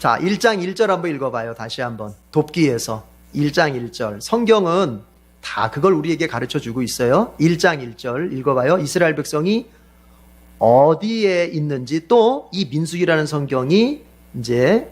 자, 1장 1절 한번 읽어봐요. 다시 한번. 돕기에서 1장 1절. 성경은 다 그걸 우리에게 가르쳐주고 있어요. 1장 1절 읽어봐요. 이스라엘 백성이 어디에 있는지, 또 이 민수기라는 성경이 이제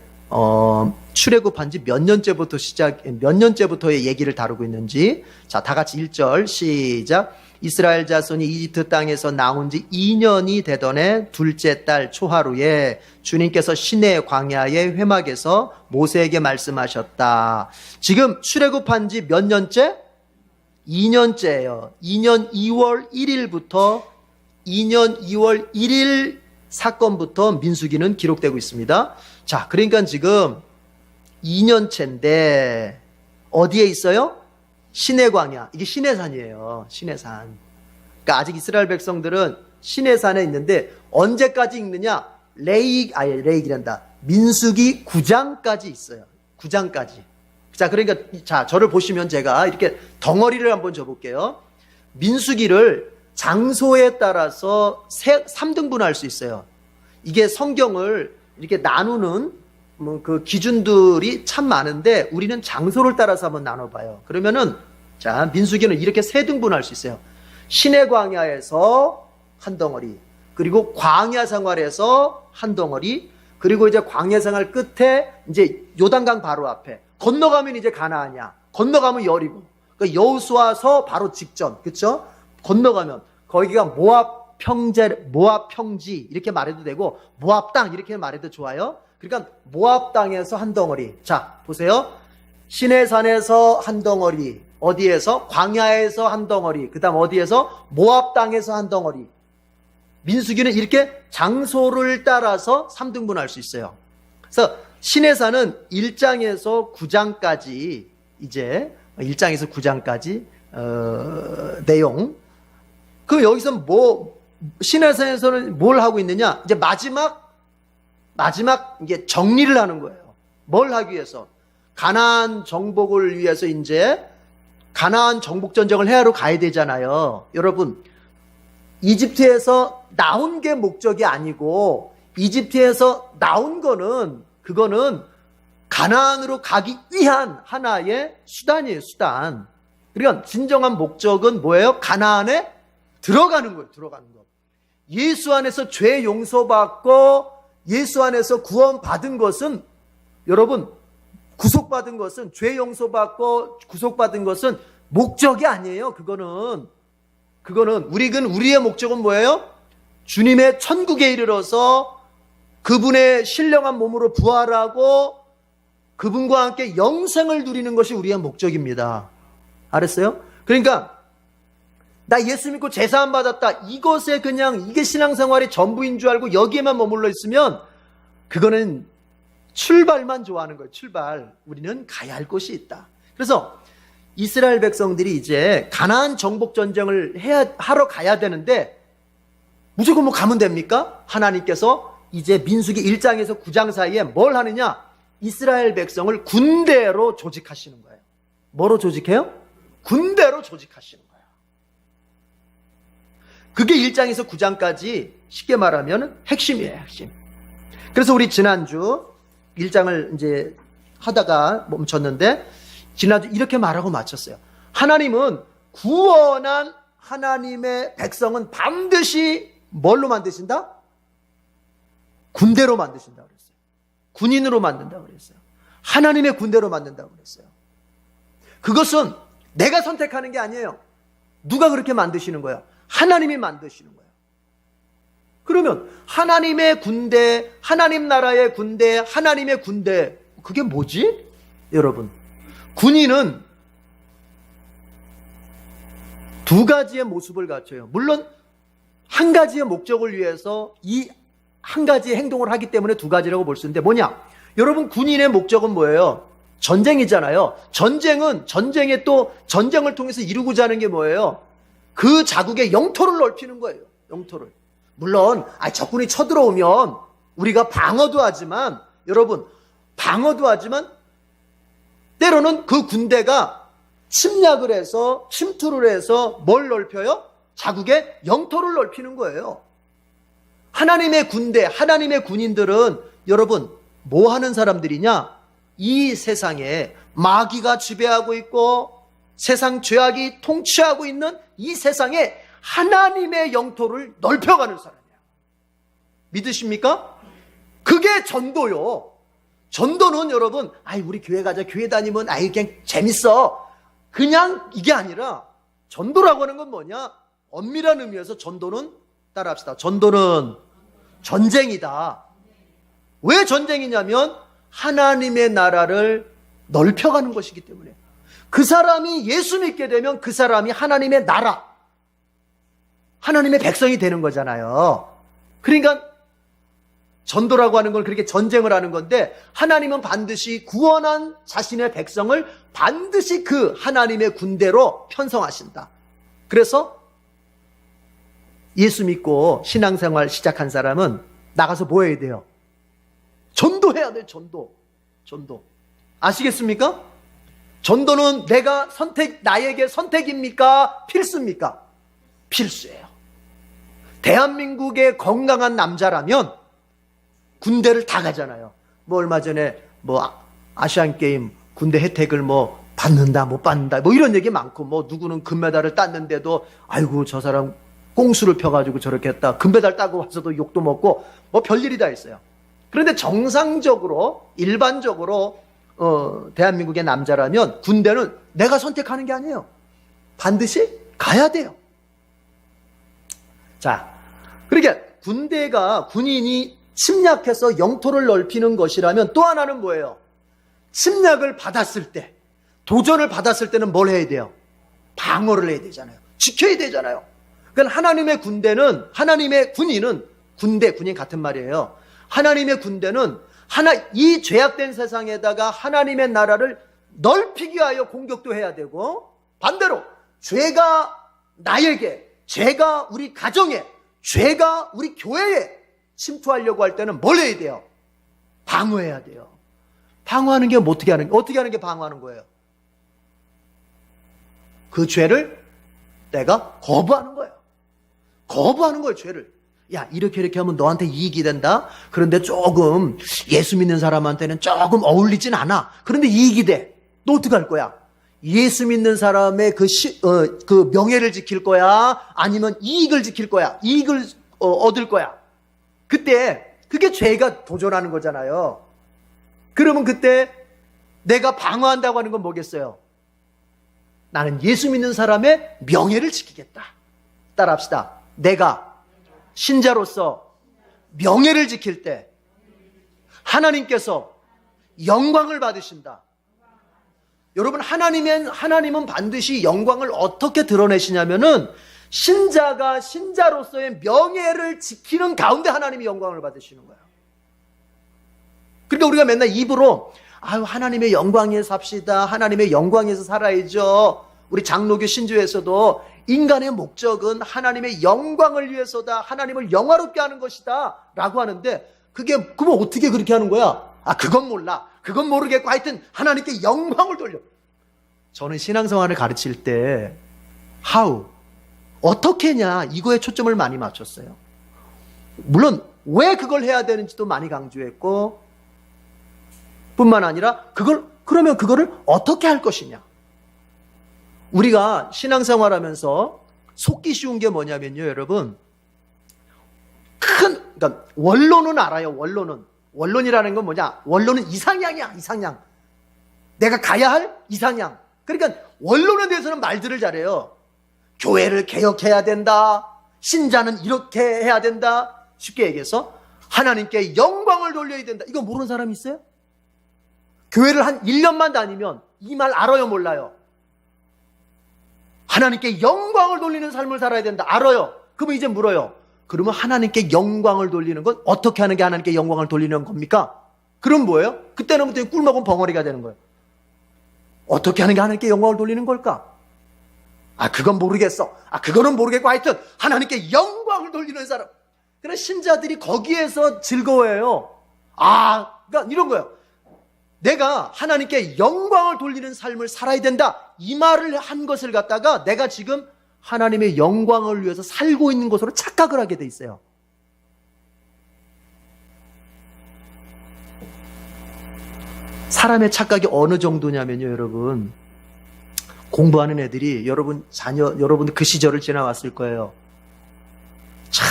출애굽한 지 몇 년째부터의 얘기를 다루고 있는지. 자, 다 같이 1절 시작. 이스라엘 자손이 이집트 땅에서 나온 지 2년이 되던 둘째 달 초하루에 주님께서 시내 광야의 회막에서 모세에게 말씀하셨다. 지금 출애굽한 지 몇 년째? 2년째예요. 2년 2월 1일부터 2년 2월 1일 사건부터 민수기는 기록되고 있습니다. 자, 그러니까 지금 2년째인데 어디에 있어요? 시내 광야. 이게 시내산이에요. 시내산. 그러니까 아직 이스라엘 백성들은 시내산에 있는데 언제까지 읽느냐? 레이기란다. 민수기 9장까지 있어요. 9장까지. 자, 그러니까 자, 저를 보시면 제가 이렇게 덩어리를 한번 줘볼게요. 민수기를 장소에 따라서 3등분할 수 있어요. 이게 성경을 이렇게 나누는 그 기준들이 참 많은데 우리는 장소를 따라서 한번 나눠봐요. 그러면은 자, 민수기는 이렇게 3등분할 수 있어요. 시내 광야에서 한 덩어리, 그리고 광야 생활에서 한 덩어리, 그리고 이제 광야 생활 끝에 이제 요단강 바로 앞에 건너가면 이제 가나안이야. 건너가면 여리고. 그러니까 여호수아서 바로 직전, 그렇죠? 건너가면 거기가 모압 평지 이렇게 말해도 되고 모압 땅 이렇게 말해도 좋아요. 그러니까 모압 땅에서 한 덩어리. 자, 보세요. 시내산에서 한 덩어리, 어디에서? 광야에서 한 덩어리, 그 다음 어디에서? 모압 땅에서 한 덩어리. 민수기는 이렇게 장소를 따라서 3등분할 수 있어요. 그래서 시내산은 1장에서 9장까지 이제 1장에서 9장까지 내용. 그 여기서 시내산에서는 뭘 하고 있느냐? 이제 마지막 이게 정리를 하는 거예요. 뭘 하기 위해서? 가나안 정복을 위해서 이제 가나안 정복 전쟁을 해하러 가야 되잖아요. 여러분, 이집트에서 나온 게 목적이 아니고 이집트에서 나온 거는 그거는 가나안으로 가기 위한 하나의 수단이에요. 수단. 그러니까 진정한 목적은 뭐예요? 가나안에 들어가는 거예요. 들어가는 거. 예수 안에서 죄 용서받고 예수 안에서 구원받은 것은, 여러분, 구속받은 것은, 죄 용서받고 구속받은 것은 목적이 아니에요. 그거는 우리의 목적은 뭐예요? 주님의 천국에 이르러서 그분의 신령한 몸으로 부활하고 그분과 함께 영생을 누리는 것이 우리의 목적입니다. 알았어요? 그러니까 나 예수 믿고 제사함 받았다, 이것에 그냥 이게 신앙생활의 전부인 줄 알고 여기에만 머물러 있으면 그거는 출발만 좋아하는 거예요. 출발. 우리는 가야 할 곳이 있다. 그래서 이스라엘 백성들이 이제 가나안 정복 전쟁을 하러 가야 되는데 무조건 뭐 가면 됩니까? 하나님께서 이제 민수기 1장에서 9장 사이에 뭘 하느냐? 이스라엘 백성을 군대로 조직하시는 거예요. 뭐로 조직해요? 군대로 조직하시는 거예요. 그게 1장에서 9장까지 쉽게 말하면 핵심이에요. 핵심. 그래서 우리 지난주 1장을 이제 하다가 멈췄는데 지난주 이렇게 말하고 마쳤어요. 하나님은 구원한 하나님의 백성은 반드시 뭘로 만드신다? 군대로 만드신다고 그랬어요. 군인으로 만든다고 그랬어요. 하나님의 군대로 만든다고 그랬어요. 그것은 내가 선택하는 게 아니에요. 누가 그렇게 만드시는 거야? 하나님이 만드시는 거예요. 그러면 하나님의 군대, 하나님 나라의 군대, 하나님의 군대, 그게 뭐지? 여러분, 군인은 두 가지의 모습을 갖춰요. 물론 한 가지의 목적을 위해서 이 한 가지의 행동을 하기 때문에 두 가지라고 볼 수 있는데 뭐냐? 여러분, 군인의 목적은 뭐예요? 전쟁이잖아요. 전쟁의 또 전쟁을 통해서 이루고자 하는 게 뭐예요? 그 자국의 영토를 넓히는 거예요. 영토를. 물론 적군이 쳐들어오면 우리가 방어도 하지만, 여러분, 방어도 하지만 때로는 그 군대가 침략을 해서, 침투를 해서 뭘 넓혀요? 자국의 영토를 넓히는 거예요. 하나님의 군대, 하나님의 군인들은 여러분 뭐 하는 사람들이냐? 이 세상에 마귀가 지배하고 있고 세상 죄악이 통치하고 있는 이 세상에 하나님의 영토를 넓혀가는 사람이에요. 믿으십니까? 그게 전도요. 전도는 여러분, 우리 교회 가자, 교회 다니면 그냥 재밌어, 그냥 이게 아니라, 전도라고 하는 건 뭐냐? 엄밀한 의미에서 전도는, 따라합시다, 전도는 전쟁이다. 왜 전쟁이냐면 하나님의 나라를 넓혀가는 것이기 때문에. 그 사람이 예수 믿게 되면 그 사람이 하나님의 나라, 하나님의 백성이 되는 거잖아요. 그러니까 전도라고 하는 건 그렇게 전쟁을 하는 건데, 하나님은 반드시 구원한 자신의 백성을 반드시 그 하나님의 군대로 편성하신다. 그래서 예수 믿고 신앙생활 시작한 사람은 나가서 뭐 해야 돼요? 전도해야 돼요. 전도. 아시겠습니까? 전도는 나에게 선택입니까? 필수입니까? 필수예요. 대한민국의 건강한 남자라면 군대를 다 가잖아요. 얼마 전에 아시안게임 군대 혜택을 받는다, 못 받는다, 이런 얘기 많고, 누구는 금메달을 땄는데도, 아이고, 저 사람 꽁수를 펴가지고 저렇게 했다, 금메달 따고 와서도 욕도 먹고, 별일이 다 있어요. 그런데 정상적으로, 일반적으로, 대한민국의 남자라면 군대는 내가 선택하는 게 아니에요. 반드시 가야 돼요. 자, 그러니까 군인이 침략해서 영토를 넓히는 것이라면 또 하나는 뭐예요? 침략을 받았을 때, 도전을 받았을 때는 뭘 해야 돼요? 방어를 해야 되잖아요. 지켜야 되잖아요. 그러니까 하나님의 군인은, 군인 같은 말이에요. 하나님의 군대는 이 죄악된 세상에다가 하나님의 나라를 넓히기 위하여 공격도 해야 되고, 반대로 죄가 나에게, 죄가 우리 가정에, 죄가 우리 교회에 침투하려고 할 때는 뭘 해야 돼요? 방어해야 돼요. 방어하는 게 어떻게 하는 게 방어하는 거예요? 그 죄를 내가 거부하는 거예요. 거부하는 거예요, 죄를. 야, 이렇게 하면 너한테 이익이 된다? 그런데 조금 예수 믿는 사람한테는 조금 어울리진 않아. 그런데 이익이 돼. 너 어떻게 할 거야? 예수 믿는 사람의 그 명예를 지킬 거야? 아니면 이익을 지킬 거야? 이익을 얻을 거야? 그때 그게 죄가 도전하는 거잖아요. 그러면 그때 내가 방어한다고 하는 건 뭐겠어요? 나는 예수 믿는 사람의 명예를 지키겠다. 따라합시다. 내가 신자로서 명예를 지킬 때 하나님께서 영광을 받으신다. 여러분, 하나님은 반드시 영광을 어떻게 드러내시냐면은, 신자가 신자로서의 명예를 지키는 가운데 하나님이 영광을 받으시는 거예요. 그러니까 우리가 맨날 입으로 하나님의 영광에서 삽시다, 하나님의 영광에서 살아야죠. 우리 장로교 신조에서도 인간의 목적은 하나님의 영광을 위해서다, 하나님을 영화롭게 하는 것이다 라고 하는데, 그러면 어떻게 그렇게 하는 거야? 그건 몰라, 그건 모르겠고, 하여튼 하나님께 영광을 돌려. 저는 신앙생활을 가르칠 때 어떻게 했냐, 이거에 초점을 많이 맞췄어요. 물론 왜 그걸 해야 되는지도 많이 강조했고, 뿐만 아니라 그러면 그거를 어떻게 할 것이냐. 우리가 신앙생활하면서 속기 쉬운 게 뭐냐면요, 여러분, 그러니까 원론은 알아요. 원론이라는 건 뭐냐? 원론은 이상향이야, 이상향. 내가 가야 할 이상향. 그러니까 원론에 대해서는 말들을 잘해요. 교회를 개혁해야 된다, 신자는 이렇게 해야 된다. 쉽게 얘기해서 하나님께 영광을 돌려야 된다. 이거 모르는 사람이 있어요? 교회를 한 1년만 다니면 이 말 알아요, 몰라요? 하나님께 영광을 돌리는 삶을 살아야 된다, 알아요? 그러면 이제 물어요. 그러면 하나님께 영광을 돌리는 건 어떻게 하는 게 하나님께 영광을 돌리는 겁니까? 그럼 뭐예요? 그때는 꿀 먹은 벙어리가 되는 거예요. 어떻게 하는 게 하나님께 영광을 돌리는 걸까? 그건 모르겠어. 그거는 모르겠고, 하여튼 하나님께 영광을 돌리는 사람. 그런 신자들이 거기에서 즐거워해요. 그러니까 이런 거예요. 내가 하나님께 영광을 돌리는 삶을 살아야 된다, 이 말을 한 것을 갖다가 내가 지금 하나님의 영광을 위해서 살고 있는 것으로 착각을 하게 돼 있어요. 사람의 착각이 어느 정도냐면요, 여러분. 공부하는 애들이 여러분들 그 시절을 지나왔을 거예요. 자,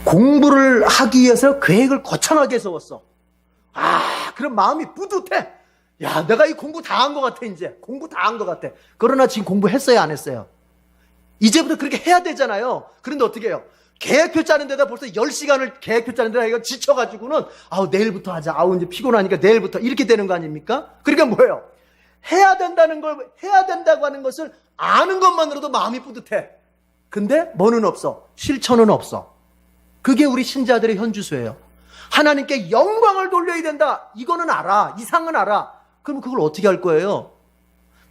공부를 하기 위해서 계획을 거창하게 세웠어. 그럼 마음이 뿌듯해. 야, 내가 이 공부 다 한 것 같아, 이제. 공부 다 한 것 같아. 그러나 지금 공부했어요, 안 했어요? 이제부터 그렇게 해야 되잖아요. 그런데 어떻게 해요? 계획표 짜는 데다 벌써 10시간을 계획표 짜는 데다 이거 지쳐가지고는 내일부터 하자. 이제 피곤하니까 내일부터 이렇게 되는 거 아닙니까? 그러니까 뭐예요? 해야 된다고 하는 것을 아는 것만으로도 마음이 뿌듯해. 근데 뭐는 없어? 실천은 없어. 그게 우리 신자들의 현주소예요. 하나님께 영광을 돌려야 된다. 이거는 알아. 이상은 알아. 그럼 그걸 어떻게 할 거예요?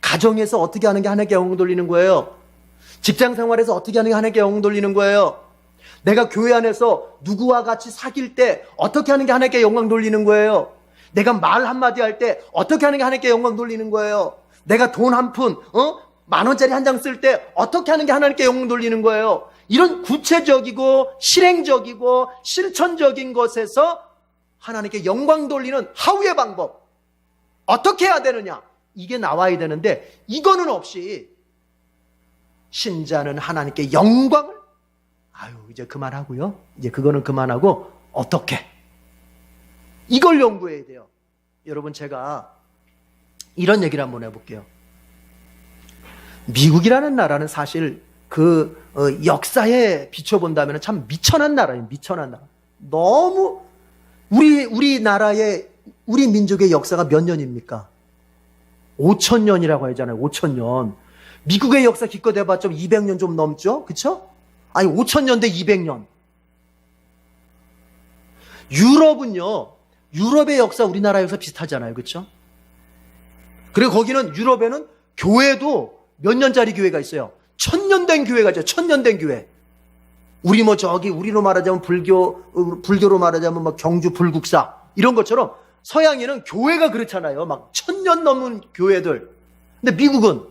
가정에서 어떻게 하는 게 하나님께 영광 돌리는 거예요? 직장 생활에서 어떻게 하는 게 하나님께 영광 돌리는 거예요? 내가 교회 안에서 누구와 같이 사귈 때 어떻게 하는 게 하나님께 영광 돌리는 거예요? 내가 말 한마디 할 때 어떻게 하는 게 하나님께 영광 돌리는 거예요? 내가 돈 한 푼, 10,000원짜리 한 장 쓸 때 어떻게 하는 게 하나님께 영광 돌리는 거예요? 이런 구체적이고 실행적이고 실천적인 것에서 하나님께 영광 돌리는 하우의 방법, 어떻게 해야 되느냐, 이게 나와야 되는데 이거는 없이 신자는 하나님께 영광을 이제 그만하고요. 이제 그거는 그만하고 어떻게? 이걸 연구해야 돼요. 여러분, 제가 이런 얘기를 한번 해볼게요. 미국이라는 나라는 사실 역사에 비춰본다면 참 미천한 나라예요. 미천한 나라. 너무 우리 나라의 우리 민족의 역사가 몇 년입니까? 5,000년이라고 하잖아요. 5,000년. 미국의 역사 기껏 해봤자 200년 좀 넘죠? 그쵸? 5,000년 대 200년. 유럽의 역사 우리나라 역사 비슷하잖아요. 그쵸? 그리고 거기는 유럽에는 교회도 몇 년짜리 교회가 있어요? 1,000년 된 교회가 있죠. 1,000년 된 교회. 우리로 말하자면 불교로 말하자면 막 경주 불국사 이런 것처럼 서양에는 교회가 그렇잖아요. 막 1,000년 넘은 교회들. 근데 미국은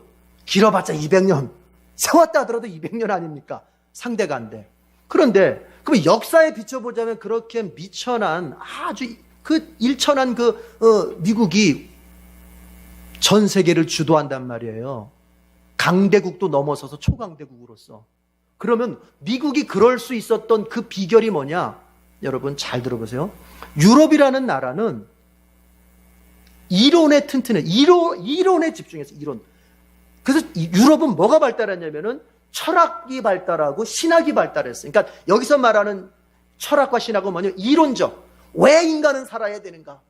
길어봤자 200년. 세웠다 하더라도 200년 아닙니까? 상대가 안 돼. 그런데 그럼 역사에 비춰보자면 그렇게 미천한 아주 일천한 미국이 전 세계를 주도한단 말이에요. 강대국도 넘어서서 초강대국으로서. 그러면 미국이 그럴 수 있었던 그 비결이 뭐냐? 여러분 잘 들어보세요. 유럽이라는 나라는 이론에 튼튼해. 이론에 집중해서 이론. 그래서 유럽은 뭐가 발달했냐면은 철학이 발달하고 신학이 발달했어요. 그러니까 여기서 말하는 철학과 신학은 뭐냐? 이론적. 왜 인간은 살아야 되는가?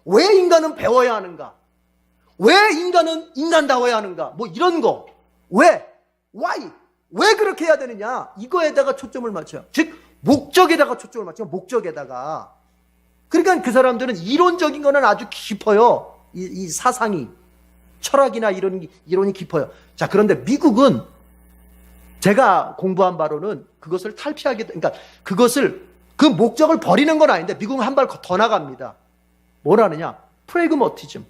왜 인간은 배워야 하는가? 왜 인간은 인간다워야 하는가? 뭐 이런 거. 왜? Why? 왜 그렇게 해야 되느냐? 이거에다가 초점을 맞춰요. 즉 목적에다가 초점을 맞춰요. 목적에다가. 그러니까 그 사람들은 이론적인 거는 아주 깊어요. 이 사상이. 철학이나 이론이 깊어요. 자, 그런데 미국은 제가 공부한 바로는 그것을 그러니까 그 목적을 버리는 건 아닌데 미국은 한 발 더 나갑니다. 뭘 하느냐? 프래그머티즘.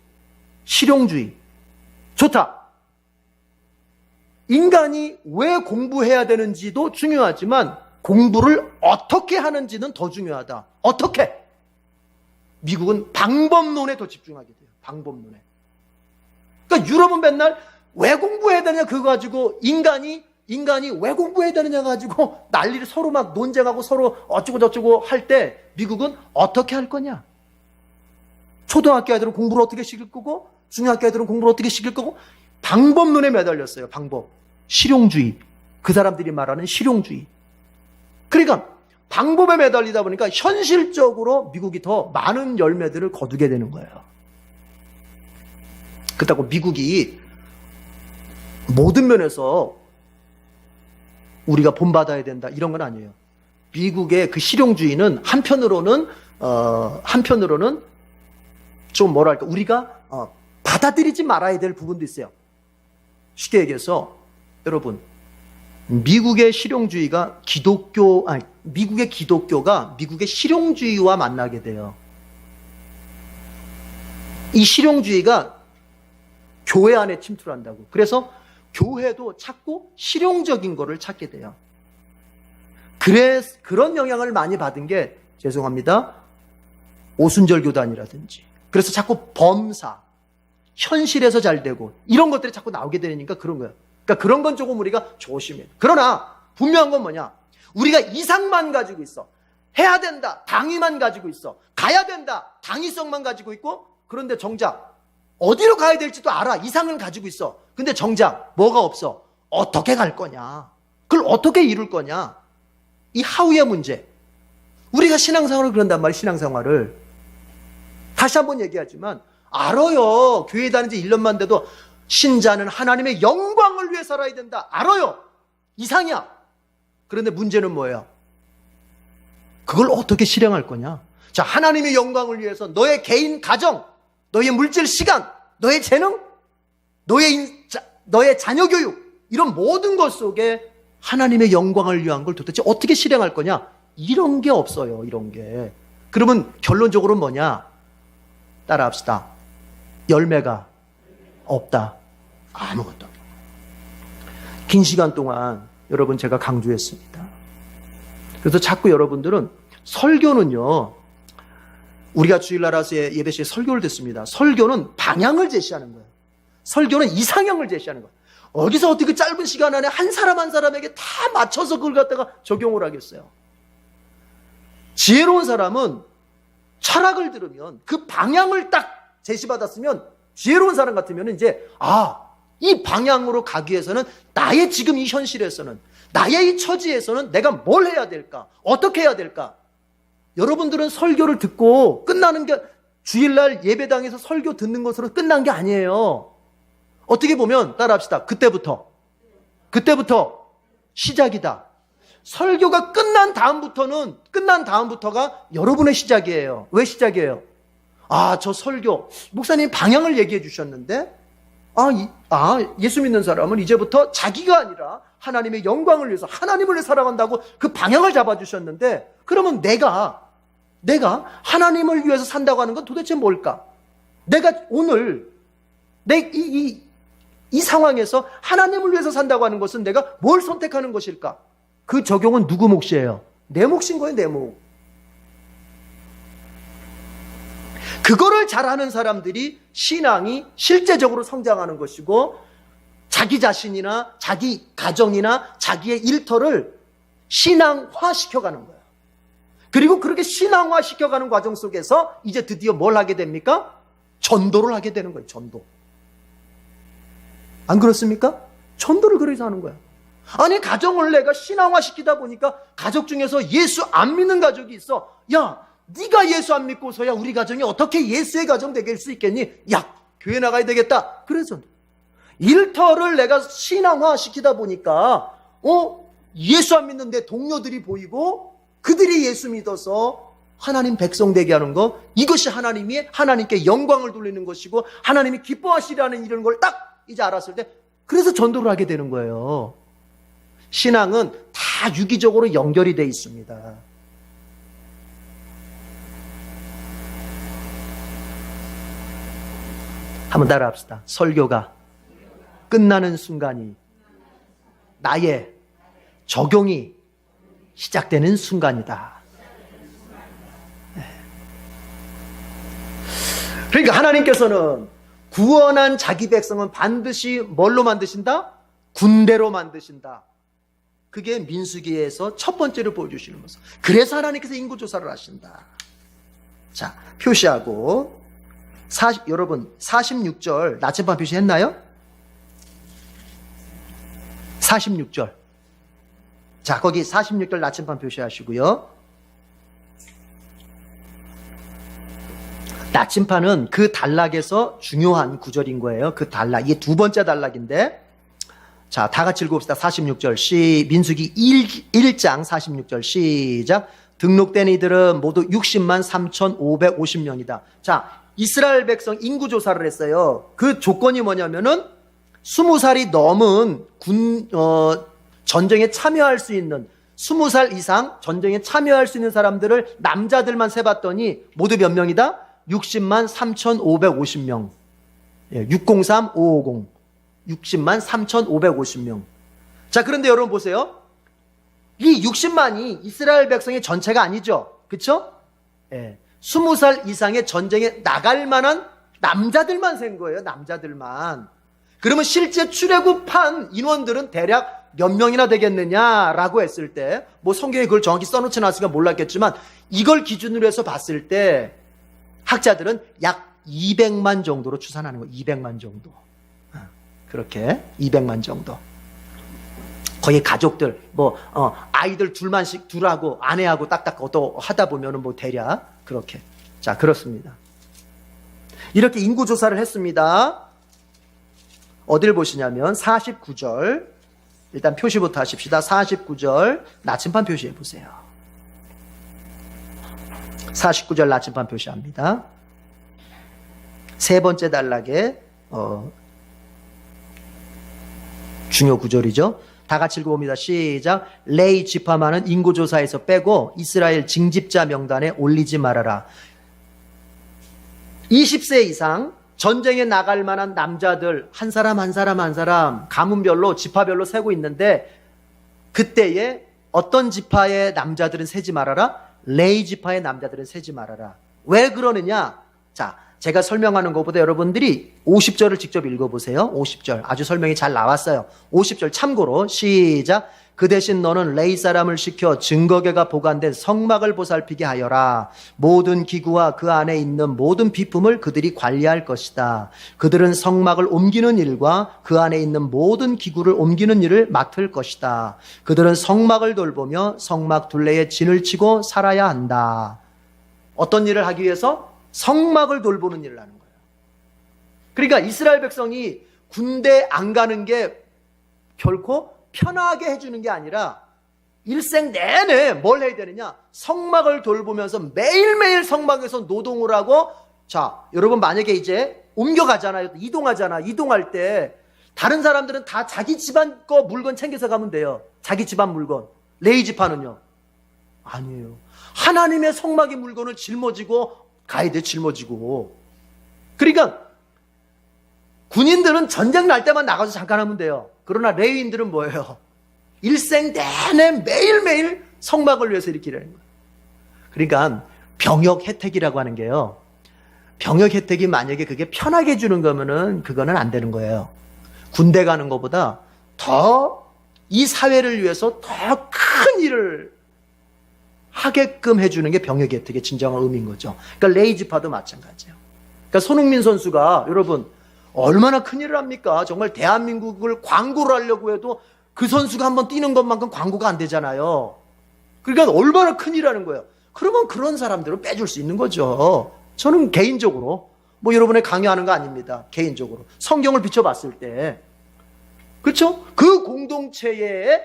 실용주의. 좋다. 인간이 왜 공부해야 되는지도 중요하지만 공부를 어떻게 하는지는 더 중요하다. 어떻게? 미국은 방법론에 더 집중하게 돼요. 방법론에. 그러니까 유럽은 맨날 왜 공부해야 되냐 그거 가지고 인간이 왜 공부해야 되느냐 가지고 난리를 서로 막 논쟁하고 서로 어쩌고 저쩌고 할 때 미국은 어떻게 할 거냐? 초등학교 애들은 공부를 어떻게 시킬 거고 중학교 애들은 공부를 어떻게 시킬 거고 방법론에 매달렸어요. 방법. 실용주의. 그 사람들이 말하는 실용주의. 그러니까 방법에 매달리다 보니까 현실적으로 미국이 더 많은 열매들을 거두게 되는 거예요. 그렇다고 미국이 모든 면에서 우리가 본받아야 된다 이런 건 아니에요. 미국의 그 실용주의는 한편으로는 좀 뭐랄까 우리가 받아들이지 말아야 될 부분도 있어요. 쉽게 얘기해서 여러분 미국의 실용주의가 미국의 기독교가 미국의 실용주의와 만나게 돼요. 이 실용주의가 교회 안에 침투를 한다고. 그래서 교회도 찾고 실용적인 거를 찾게 돼요. 그런 영향을 많이 받은 게 죄송합니다. 오순절 교단이라든지 그래서 자꾸 범사, 현실에서 잘 되고 이런 것들이 자꾸 나오게 되니까 그런 거예요. 그러니까 그런 건 조금 우리가 조심해야 돼. 그러나 분명한 건 뭐냐? 우리가 이상만 가지고 있어. 해야 된다. 당위만 가지고 있어. 가야 된다. 당위성만 가지고 있고, 그런데 정작 어디로 가야 될지도 알아. 이상을 가지고 있어. 근데 정작 뭐가 없어. 어떻게 갈 거냐? 그걸 어떻게 이룰 거냐? 이 하우의 문제. 우리가 신앙생활을 그런단 말이에요. 신앙생활을. 다시 한번 얘기하지만 알아요. 교회 다닌 지 1년만 돼도 신자는 하나님의 영광을 위해 살아야 된다. 알아요. 이상이야. 그런데 문제는 뭐예요? 그걸 어떻게 실행할 거냐? 자, 하나님의 영광을 위해서 너의 개인 가정, 너의 물질 시간, 너의 재능, 너의 자녀 교육, 이런 모든 것 속에 하나님의 영광을 위한 걸 도대체 어떻게 실행할 거냐? 이런 게 없어요. 이런 게. 그러면 결론적으로 뭐냐? 따라합시다. 열매가 없다. 아무것도. 긴 시간 동안 여러분 제가 강조했습니다. 그래서 자꾸 여러분들은 설교는요, 우리가 주일날 와서 예배 시에 설교를 듣습니다. 설교는 방향을 제시하는 거예요. 설교는 이상형을 제시하는 거예요. 어디서 어떻게 짧은 시간 안에 한 사람 한 사람에게 다 맞춰서 그걸 갖다가 적용을 하겠어요. 지혜로운 사람은 철학을 들으면 그 방향을 딱 제시받았으면, 지혜로운 사람 같으면 이제 이 방향으로 가기 위해서는 나의 지금 이 현실에서는, 나의 이 처지에서는 내가 뭘 해야 될까? 어떻게 해야 될까? 여러분들은 설교를 듣고 끝나는 게, 주일날 예배당에서 설교 듣는 것으로 끝난 게 아니에요. 어떻게 보면 따라합시다. 그때부터 시작이다. 설교가 끝난 다음부터가 여러분의 시작이에요. 왜 시작이에요? 저 설교 목사님 방향을 얘기해 주셨는데, 예수 믿는 사람은 이제부터 자기가 아니라 하나님의 영광을 위해서 하나님을 위해 살아간다고 그 방향을 잡아주셨는데, 그러면 내가 하나님을 위해서 산다고 하는 건 도대체 뭘까? 내가 오늘 이 상황에서 하나님을 위해서 산다고 하는 것은 내가 뭘 선택하는 것일까? 그 적용은 누구 몫이에요? 내 몫인 거예요. 내 몫. 그거를 잘하는 사람들이 신앙이 실제적으로 성장하는 것이고, 자기 자신이나 자기 가정이나 자기의 일터를 신앙화시켜가는 거예요. 그리고 그렇게 신앙화시켜가는 과정 속에서 이제 드디어 뭘 하게 됩니까? 전도를 하게 되는 거예요. 전도. 안 그렇습니까? 전도를 그래서 하는 거야. 아니, 가정을 내가 신앙화시키다 보니까 가족 중에서 예수 안 믿는 가족이 있어. 야, 네가 예수 안 믿고서야 우리 가정이 어떻게 예수의 가정 되게 할 수 있겠니? 야, 교회 나가야 되겠다. 그래서 일터를 내가 신앙화시키다 보니까 예수 안 믿는 내 동료들이 보이고, 그들이 예수 믿어서 하나님 백성 되게 하는 거, 이것이 하나님께 영광을 돌리는 것이고 하나님이 기뻐하시라는 이런 걸 딱 이제 알았을 때, 그래서 전도를 하게 되는 거예요. 신앙은 다 유기적으로 연결이 돼 있습니다. 한번 따라합시다. 설교가 끝나는 순간이 나의 적용이 시작되는 순간이다. 그러니까 하나님께서는 구원한 자기 백성은 반드시 뭘로 만드신다? 군대로 만드신다. 그게 민수기에서 첫 번째로 보여주시는 것은. 그래서 하나님께서 인구조사를 하신다. 자, 표시하고. 여러분 46절 나침반 표시했나요? 46절. 자, 거기 46절 나침반 표시하시고요. 나침반은 그 단락에서 중요한 구절인 거예요. 그 단락. 이게 두 번째 단락인데, 자, 다 같이 읽어봅시다. 46절. 민수기 1장 46절 시작. 등록된 이들은 모두 60만 3,550명이다. 자, 이스라엘 백성 인구조사를 했어요. 그 조건이 뭐냐면은 20살이 넘은 전쟁에 참여할 수 있는, 20살 이상 전쟁에 참여할 수 있는 사람들을 남자들만 세봤더니 모두 몇 명이다? 60만 3,550명. 603, 550. 60만 3,550명. 자, 그런데 여러분 보세요. 이 60만이 이스라엘 백성의 전체가 아니죠. 그렇죠? 20살 이상의 전쟁에 나갈 만한 남자들만 센 거예요. 남자들만. 그러면 실제 출애굽한 인원들은 대략 몇 명이나 되겠느냐라고 했을 때, 뭐 성경에 그걸 정확히 써놓지 않았으니까 몰랐겠지만, 이걸 기준으로 해서 봤을 때 학자들은 약 200만 정도로 추산하는 거예요. 200만 정도. 그렇게 200만 정도. 거의 가족들, 아이들 둘하고 아내하고 딱딱 또 하다 보면은 뭐 대략 그렇게. 자, 그렇습니다. 이렇게 인구 조사를 했습니다. 어딜 보시냐면 49절. 일단 표시부터 하십시다. 49절 나침반 표시해 보세요. 49절 나침반 표시합니다. 세 번째 단락에 중요 구절이죠. 다 같이 읽어봅니다. 시작. 레위 지파만은 인구조사에서 빼고 이스라엘 징집자 명단에 올리지 말아라. 20세 이상 전쟁에 나갈 만한 남자들 한 사람 한 사람 한 사람 가문별로 지파별로 세고 있는데, 그때에 어떤 지파의 남자들은 세지 말아라? 레위 지파의 남자들은 세지 말아라. 왜 그러느냐? 자, 제가 설명하는 것보다 여러분들이 50절을 직접 읽어보세요. 50절 아주 설명이 잘 나왔어요. 50절 참고로 시작. 그 대신 너는 레위 사람을 시켜 증거궤가 보관된 성막을 보살피게 하여라. 모든 기구와 그 안에 있는 모든 비품을 그들이 관리할 것이다. 그들은 성막을 옮기는 일과 그 안에 있는 모든 기구를 옮기는 일을 맡을 것이다. 그들은 성막을 돌보며 성막 둘레에 진을 치고 살아야 한다. 어떤 일을 하기 위해서? 성막을 돌보는 일을 하는 거예요. 그러니까 이스라엘 백성이 군대 안 가는 게 결코 편하게 해주는 게 아니라 일생 내내 뭘 해야 되느냐? 성막을 돌보면서 매일매일 성막에서 노동을 하고, 자, 여러분 만약에 이제 옮겨가잖아요. 이동하잖아. 이동할 때 다른 사람들은 다 자기 집안 거 물건 챙겨서 가면 돼요. 자기 집안 물건. 레위 지파는요? 아니에요. 하나님의 성막의 물건을 짊어지고 가야 돼. 짊어지고. 그러니까 군인들은 전쟁 날 때만 나가서 잠깐 하면 돼요. 그러나 레위인들은 뭐예요? 일생 내내 매일매일 성막을 위해서 이렇게 일하는 거예요. 그러니까 병역 혜택이라고 하는 게요. 병역 혜택이 만약에 그게 편하게 주는 거면은 그거는 안 되는 거예요. 군대 가는 것보다 더 이 사회를 위해서 더 큰 일을 하게끔 해주는 게 병역 혜택의 진정한 의미인 거죠. 그러니까 레위 지파도 마찬가지예요. 그러니까 손흥민 선수가 여러분 얼마나 큰일을 합니까? 정말 대한민국을 광고를 하려고 해도 그 선수가 한번 뛰는 것만큼 광고가 안 되잖아요. 그러니까 얼마나 큰일 하는 거예요. 그러면 그런 사람들은 빼줄 수 있는 거죠. 저는 개인적으로, 뭐 여러분의 강요하는 거 아닙니다. 개인적으로. 성경을 비춰봤을 때. 그렇죠? 그 공동체에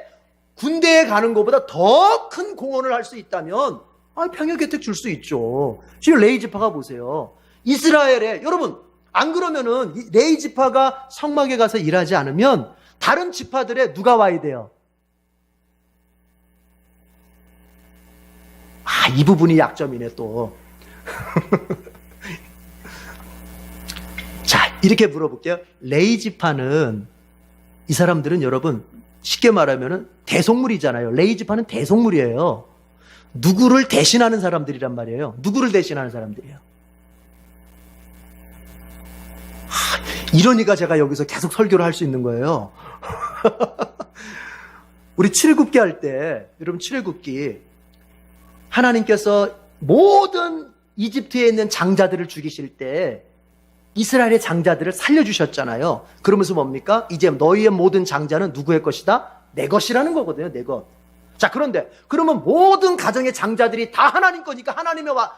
군대에 가는 것보다 더 큰 공헌을 할 수 있다면 병역 혜택 줄 수 있죠. 지금 레위 지파가 보세요. 이스라엘에, 여러분, 안 그러면은 레위 지파가 성막에 가서 일하지 않으면 다른 지파들에 누가 와야 돼요? 이 부분이 약점이네 또. 자, 이렇게 물어볼게요. 레위 지파는, 이 사람들은 여러분 쉽게 말하면은 대속물이잖아요. 레위 지파는 대속물이에요. 누구를 대신하는 사람들이란 말이에요. 누구를 대신하는 사람들이에요. 이러니까 제가 여기서 계속 설교를 할 수 있는 거예요. 우리 출애굽기 할 때, 여러분 출애굽기 하나님께서 모든 이집트에 있는 장자들을 죽이실 때 이스라엘의 장자들을 살려주셨잖아요. 그러면서 뭡니까? 이제 너희의 모든 장자는 누구의 것이다? 내 것이라는 거거든요. 내 것. 자, 그런데 그러면 모든 가정의 장자들이 다 하나님 거니까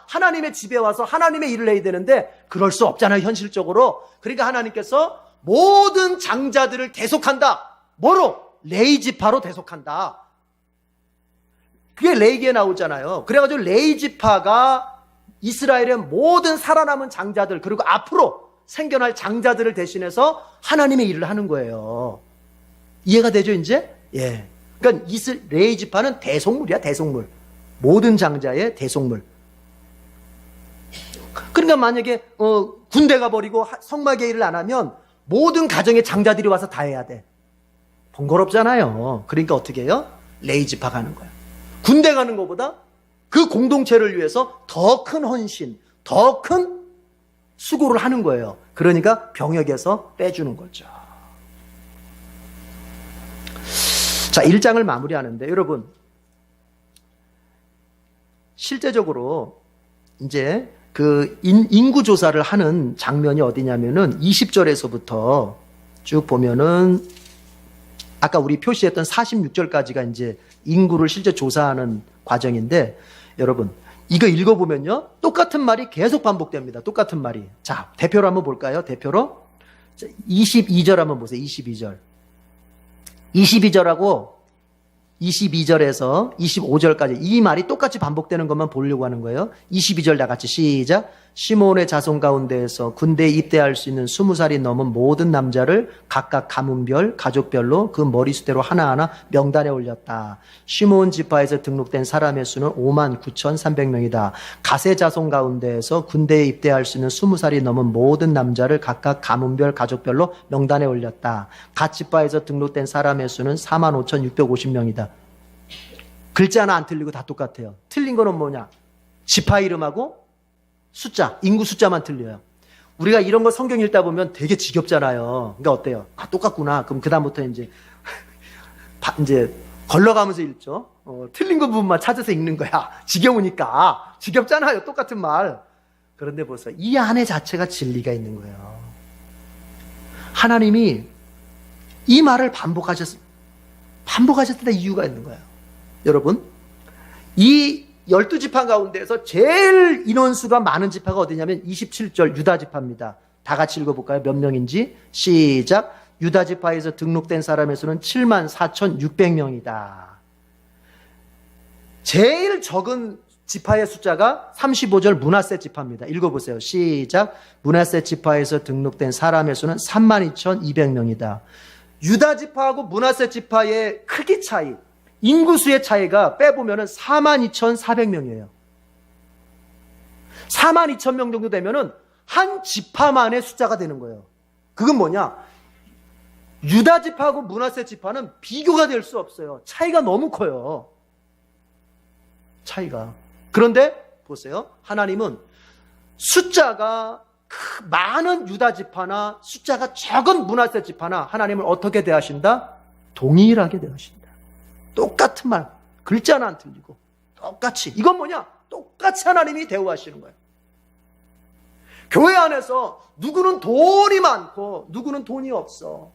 하나님의 집에 와서 하나님의 일을 해야 되는데 그럴 수 없잖아요. 현실적으로. 그러니까 하나님께서 모든 장자들을 대속한다. 뭐로? 레위 지파로 대속한다. 그게 레위기에 나오잖아요. 그래가지고 레위 지파가 이스라엘의 모든 살아남은 장자들, 그리고 앞으로 생겨날 장자들을 대신해서 하나님의 일을 하는 거예요. 이해가 되죠, 이제? 예. 그러니까 레위 지파는 대속물이야, 대속물. 모든 장자의 대속물. 그러니까 만약에 군대가 버리고 성막의 일을 안 하면 모든 가정의 장자들이 와서 다 해야 돼. 번거롭잖아요. 그러니까 어떻게 해요? 레위 지파 가는 거예요. 군대 가는 것보다 그 공동체를 위해서 더 큰 헌신, 더 큰 수고를 하는 거예요. 그러니까 병역에서 빼주는 거죠. 자, 1장을 마무리하는데 여러분, 실제적으로 이제 그 인구 조사를 하는 장면이 어디냐면은 20절에서부터 쭉 보면은 아까 우리 표시했던 46절까지가 이제 인구를 실제 조사하는 과정인데, 여러분 이거 읽어보면요 똑같은 말이 계속 반복됩니다. 똑같은 말이. 자, 대표로 한번 볼까요? 대표로 22절 한번 보세요. 22절하고 22절에서 25절까지 이 말이 똑같이 반복되는 것만 보려고 하는 거예요. 22절 다 같이 시작. 시몬의 자손 가운데에서 군대에 입대할 수 있는 20살이 넘은 모든 남자를 각각 가문별, 가족별로 그 머리수대로 하나하나 명단에 올렸다. 시몬 지파에서 등록된 사람의 수는 59,300명이다. 가세 자손 가운데에서 군대에 입대할 수 있는 20살이 넘은 모든 남자를 각각 가문별, 가족별로 명단에 올렸다. 갓 지파에서 등록된 사람의 수는 45,650명이다. 글자 하나 안 틀리고 다 똑같아요. 틀린 거는 뭐냐? 지파 이름하고 숫자, 인구 숫자만 틀려요. 우리가 이런 거 성경 읽다 보면 되게 지겹잖아요. 그러니까 어때요? 아, 똑같구나. 그럼 그다음부터 이제 걸러가면서 읽죠. 틀린 거 부분만 찾아서 읽는 거야. 지겨우니까. 지겹잖아요. 똑같은 말. 그런데 보세요. 이 안에 자체가 진리가 있는 거예요. 하나님이 이 말을 반복하셨을 때 이유가 있는 거예요. 여러분, 이 12지파 가운데에서 제일 인원수가 많은 지파가 어디냐면 27절 유다지파입니다. 다 같이 읽어볼까요? 몇 명인지? 시작. 유다지파에서 등록된 사람의 수는 74,600명이다. 제일 적은 지파의 숫자가 35절 므낫세 지파입니다. 읽어보세요. 시작. 므낫세 지파에서 등록된 사람의 수는 32,200명이다. 유다지파하고 므낫세 지파의 크기 차이, 인구수의 차이가 빼보면 42,400명이에요. 42,000명 정도 되면은 한 지파만의 숫자가 되는 거예요. 그건 뭐냐? 유다 지파하고 므낫세 지파는 비교가 될 수 없어요. 차이가 너무 커요. 차이가. 그런데 보세요. 하나님은 숫자가 많은 유다 지파나 숫자가 적은 므낫세 지파나 하나님을 어떻게 대하신다? 동일하게 대하신다. 똑같은 말, 글자 하나 안 틀리고 똑같이. 이건 뭐냐? 똑같이 하나님이 대우하시는 거예요. 교회 안에서 누구는 돈이 많고 누구는 돈이 없어.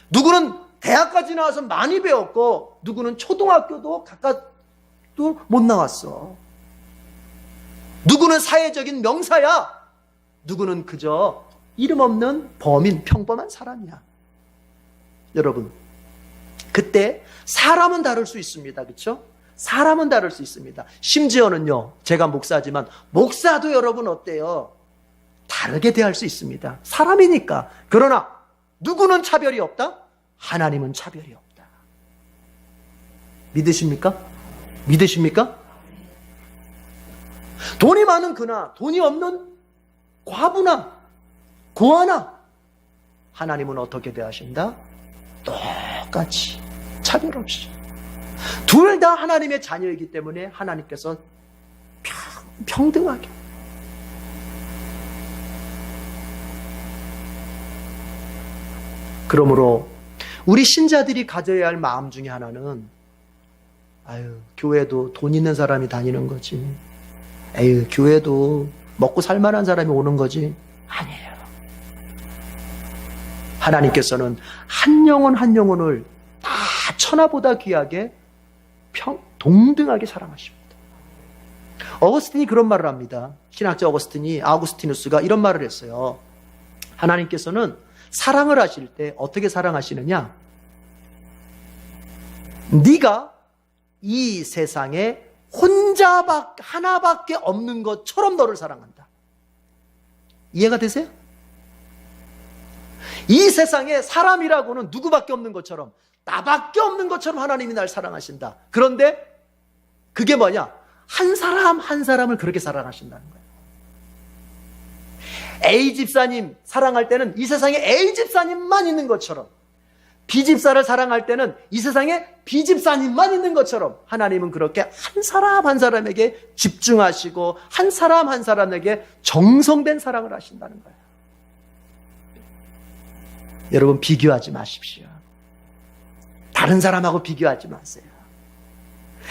누구는 대학까지 나와서 많이 배웠고 누구는 초등학교도 가까이도 못 나왔어. 누구는 사회적인 명사야. 누구는 그저 이름 없는 범인, 평범한 사람이야. 여러분, 그때 사람은 다를 수 있습니다. 그렇죠? 사람은 다를 수 있습니다. 심지어는요, 제가 목사지만 목사도 여러분 어때요? 다르게 대할 수 있습니다. 사람이니까. 그러나 누구는 차별이 없다? 하나님은 차별이 없다. 믿으십니까? 믿으십니까? 돈이 많은 그나 돈이 없는 과부나 고아나 하나님은 어떻게 대하신다? 똑같이, 차별 없이. 둘 다 하나님의 자녀이기 때문에 하나님께서 평등하게. 그러므로 우리 신자들이 가져야 할 마음 중에 하나는, 교회도 돈 있는 사람이 다니는 거지. 교회도 먹고 살만한 사람이 오는 거지. 아니에요. 하나님께서는 한 영혼 한 영혼을 다 천하보다 귀하게 동등하게 사랑하십니다. 어거스틴이 그런 말을 합니다. 신학자 아우구스티누스가 이런 말을 했어요. 하나님께서는 사랑을 하실 때 어떻게 사랑하시느냐? 네가 이 세상에 하나밖에 없는 것처럼 너를 사랑한다. 이해가 되세요? 이 세상에 사람이라고는 누구밖에 없는 것처럼, 나밖에 없는 것처럼 하나님이 날 사랑하신다. 그런데 그게 뭐냐? 한 사람 한 사람을 그렇게 사랑하신다는 거예요. A 집사님 사랑할 때는 이 세상에 A 집사님만 있는 것처럼, 비집사를 사랑할 때는 이 세상에 비집사님만 있는 것처럼 하나님은 그렇게 한 사람 한 사람에게 집중하시고 한 사람 한 사람에게 정성된 사랑을 하신다는 거예요. 여러분, 비교하지 마십시오. 다른 사람하고 비교하지 마세요.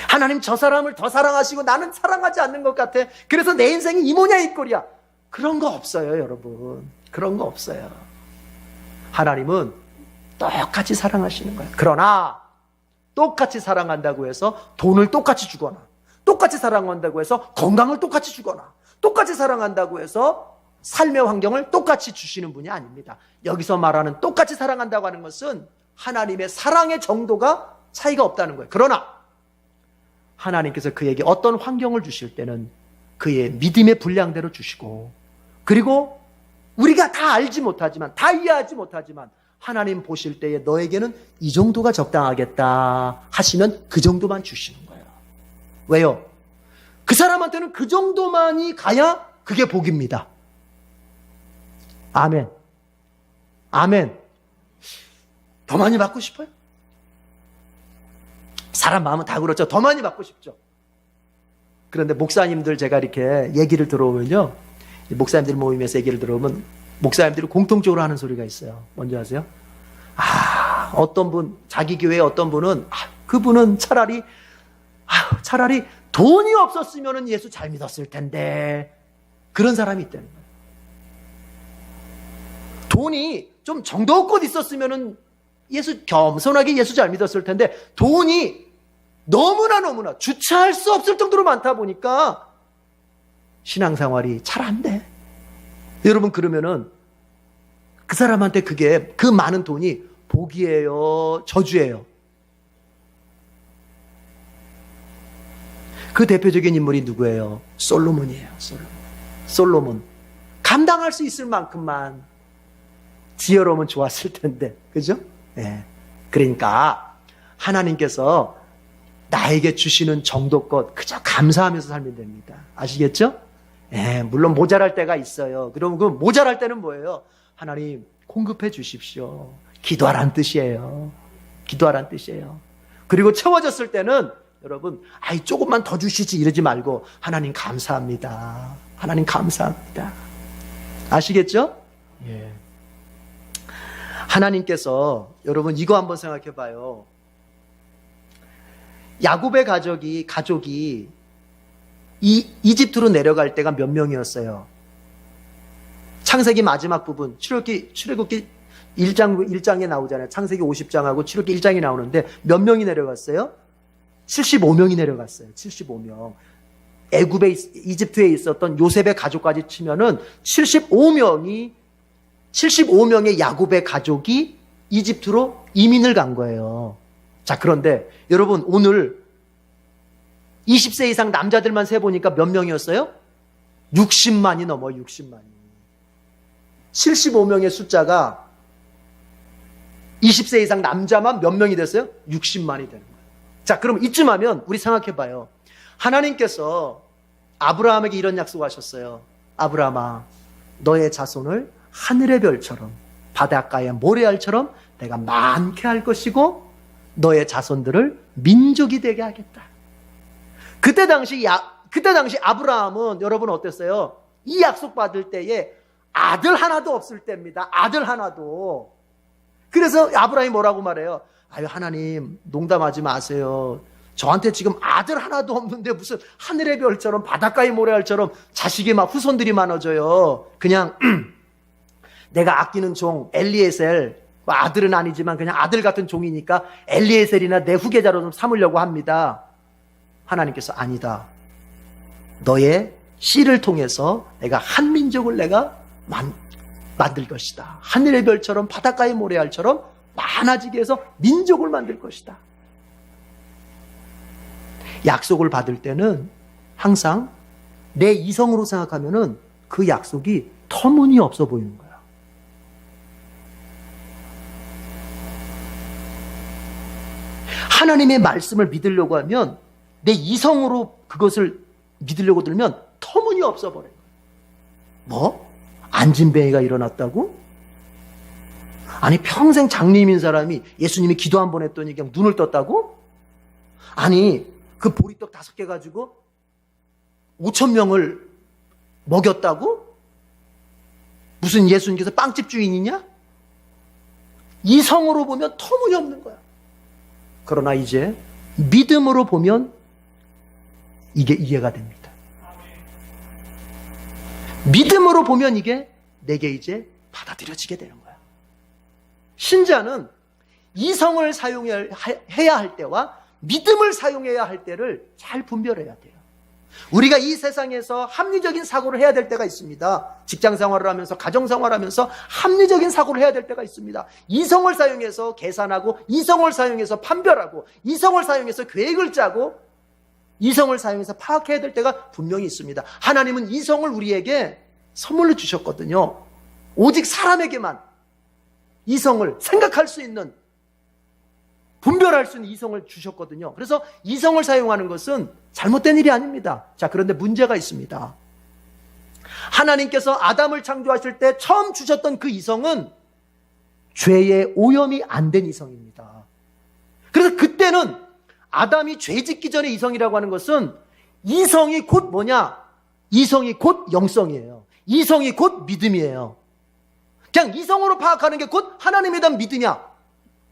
하나님 저 사람을 더 사랑하시고 나는 사랑하지 않는 것 같아. 그래서 내 인생이 이 모양 이 꼴이야. 그런 거 없어요, 여러분. 그런 거 없어요. 하나님은 똑같이 사랑하시는 거예요. 그러나 똑같이 사랑한다고 해서 돈을 똑같이 주거나, 똑같이 사랑한다고 해서 건강을 똑같이 주거나, 똑같이 사랑한다고 해서 삶의 환경을 똑같이 주시는 분이 아닙니다. 여기서 말하는 똑같이 사랑한다고 하는 것은 하나님의 사랑의 정도가 차이가 없다는 거예요. 그러나 하나님께서 그에게 어떤 환경을 주실 때는 그의 믿음의 분량대로 주시고, 그리고 우리가 다 알지 못하지만, 다 이해하지 못하지만 하나님 보실 때에 너에게는 이 정도가 적당하겠다 하시면 그 정도만 주시는 거예요. 왜요? 그 사람한테는 그 정도만이 가야 그게 복입니다. 아멘. 아멘. 더 많이 받고 싶어요? 사람 마음은 다 그렇죠. 더 많이 받고 싶죠. 그런데 목사님들 제가 이렇게 얘기를 들어오면요, 목사님들 모임에서 얘기를 들어오면 목사님들이 공통적으로 하는 소리가 있어요. 뭔지 아세요? 어떤 분, 자기 교회에 어떤 분은 그분은 차라리 돈이 없었으면 예수 잘 믿었을 텐데, 그런 사람이 있다는 거예요. 돈이 좀 정도껏 있었으면 겸손하게 예수 잘 믿었을 텐데, 돈이 너무나 주체할 수 없을 정도로 많다 보니까 신앙생활이 잘 안 돼. 여러분, 그러면은 그 사람한테 그 많은 돈이 복이에요, 저주예요? 그 대표적인 인물이 누구예요? 솔로몬이에요. 솔로몬. 감당할 수 있을 만큼만 지혜로우면 좋았을 텐데, 그죠? 네. 그러니까 하나님께서 나에게 주시는 정도껏 그저 감사하면서 살면 됩니다. 아시겠죠? 네, 물론 모자랄 때가 있어요. 그럼 그 모자랄 때는 뭐예요? 하나님 공급해 주십시오. 기도하란 뜻이에요. 기도하란 뜻이에요. 그리고 채워졌을 때는 여러분, 조금만 더 주시지 이러지 말고 하나님 감사합니다. 하나님 감사합니다. 아시겠죠? 예. 하나님께서 여러분 이거 한번 생각해 봐요. 야곱의 가족이 이집트로 내려갈 때가 몇 명이었어요? 창세기 마지막 부분, 출애굽기 1장에 나오잖아요. 창세기 50장하고 출애굽기 1장이 나오는데 몇 명이 내려갔어요? 75명이 내려갔어요. 75명. 이집트에 있었던 요셉의 가족까지 치면은 75명의 야곱의 가족이 이집트로 이민을 간 거예요. 자, 그런데 여러분 오늘 20세 이상 남자들만 세보니까 몇 명이었어요? 60만이 넘어, 60만이. 75명의 숫자가 20세 이상 남자만 몇 명이 됐어요? 60만이 되는 거예요. 자, 그럼 이쯤 하면 우리 생각해 봐요. 하나님께서 아브라함에게 이런 약속하셨어요. 아브라함아, 너의 자손을 하늘의 별처럼 바닷가의 모래알처럼 내가 많게 할 것이고 너의 자손들을 민족이 되게 하겠다. 그때 당시 아브라함은 여러분 어땠어요? 이 약속 받을 때에 아들 하나도 없을 때입니다. 아들 하나도. 그래서 아브라함이 뭐라고 말해요? 하나님 농담하지 마세요. 저한테 지금 아들 하나도 없는데 무슨 하늘의 별처럼 바닷가의 모래알처럼 자식이 막 후손들이 많아져요. 그냥 내가 아끼는 종 엘리에셀, 아들은 아니지만 그냥 아들 같은 종이니까 엘리에셀이나 내 후계자로 좀 삼으려고 합니다. 하나님께서 아니다. 너의 씨를 통해서 내가 한 민족을 내가 만들 것이다. 하늘의 별처럼 바닷가의 모래알처럼 많아지게 해서 민족을 만들 것이다. 약속을 받을 때는 항상 내 이성으로 생각하면은 그 약속이 터무니없어 보이는 거야. 하나님의 말씀을 믿으려고 하면 내 이성으로 그것을 믿으려고 들면 터무니없어 버려요. 뭐? 안진뱅이가 일어났다고? 아니 평생 장님인 사람이 예수님이 기도 한 번 했더니 그냥 눈을 떴다고? 아니 그 보리떡 5개 가지고 5,000명을 먹였다고? 무슨 예수님께서 빵집 주인이냐? 이성으로 보면 터무니없는 거야. 그러나 이제 믿음으로 보면 이게 이해가 됩니다. 믿음으로 보면 이게 내게 이제 받아들여지게 되는 거야. 신자는 이성을 사용해야 할 때와 믿음을 사용해야 할 때를 잘 분별해야 돼요. 우리가 이 세상에서 합리적인 사고를 해야 될 때가 있습니다. 직장 생활을 하면서 가정 생활을 하면서 합리적인 사고를 해야 될 때가 있습니다. 이성을 사용해서 계산하고 이성을 사용해서 판별하고 이성을 사용해서 계획을 짜고 이성을 사용해서 파악해야 될 때가 분명히 있습니다. 하나님은 이성을 우리에게 선물로 주셨거든요. 오직 사람에게만 이성을 생각할 수 있는, 분별할 수 있는 이성을 주셨거든요. 그래서 이성을 사용하는 것은 잘못된 일이 아닙니다. 자, 그런데 문제가 있습니다. 하나님께서 아담을 창조하실 때 처음 주셨던 그 이성은 죄의 오염이 안 된 이성입니다. 그래서 그때는 아담이 죄 짓기 전에 이성이라고 하는 것은 이성이 곧 뭐냐? 이성이 곧 영성이에요. 이성이 곧 믿음이에요. 그냥 이성으로 파악하는 게 곧 하나님에 대한 믿음이야.